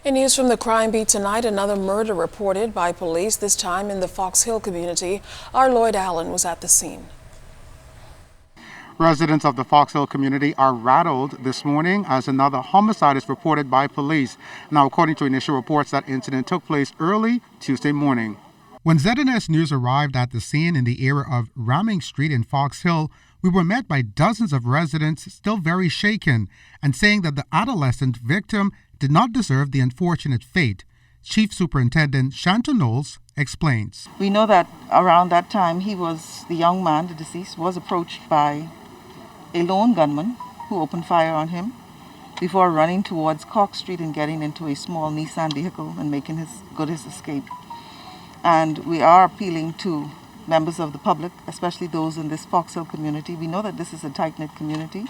In news from the crime beat tonight, another murder reported by police, this time in the Fox Hill community. Our Lloyd Allen was at the scene. Residents of the Fox Hill community are rattled this morning as another homicide is reported by police. Now, according to initial reports, that incident took place early Tuesday morning. When ZNS News arrived at the scene in the area of Raming Street in Fox Hill, we were met by dozens of residents still very shaken and saying that the adolescent victim did not deserve the unfortunate fate. Chief Superintendent Shanton Knowles explains. We know that around that time the young man, the deceased, was approached by a lone gunman who opened fire on him before running towards Cox Street and getting into a small Nissan vehicle and making his escape. And we are appealing to members of the public, especially those in this Fox Hill community. We know that this is a tight-knit community,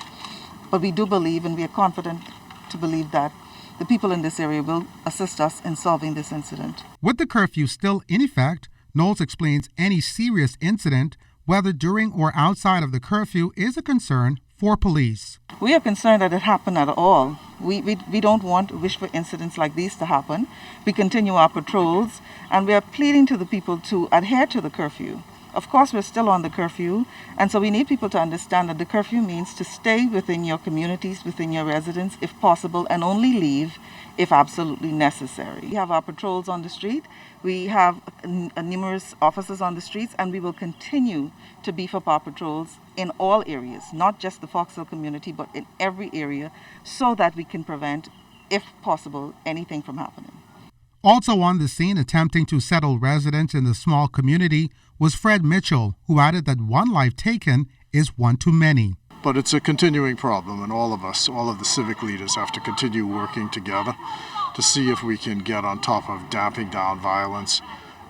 but we do believe and we are confident to believe that the people in this area will assist us in solving this incident. With the curfew still in effect, Knowles explains any serious incident, whether during or outside of the curfew, is a concern for police. We are concerned that it happened at all. We don't wish for incidents like these to happen. We continue our patrols and we are pleading to the people to adhere to the curfew. Of course, we're still on the curfew, and so we need people to understand that the curfew means to stay within your communities, within your residence, if possible, and only leave if absolutely necessary. We have our patrols on the street. We have numerous officers on the streets, and we will continue to beef up our patrols in all areas, not just the Fox Hill community, but in every area, so that we can prevent, if possible, anything from happening. Also on the scene attempting to settle residents in the small community was Fred Mitchell, who added that one life taken is one too many. But it's a continuing problem, and all of us, all of the civic leaders, have to continue working together to see if we can get on top of damping down violence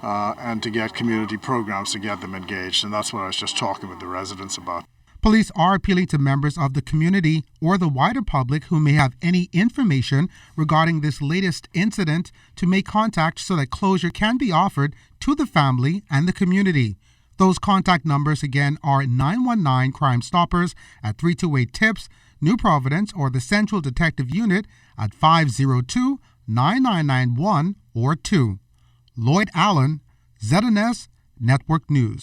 and to get community programs to get them engaged. And that's what I was just talking with the residents about. Police are appealing to members of the community or the wider public who may have any information regarding this latest incident to make contact so that closure can be offered to the family and the community. Those contact numbers again are 919 Crime Stoppers at 328-TIPS, New Providence, or the Central Detective Unit at 502-9991 or 2. Lloyd Allen, ZNS Network News.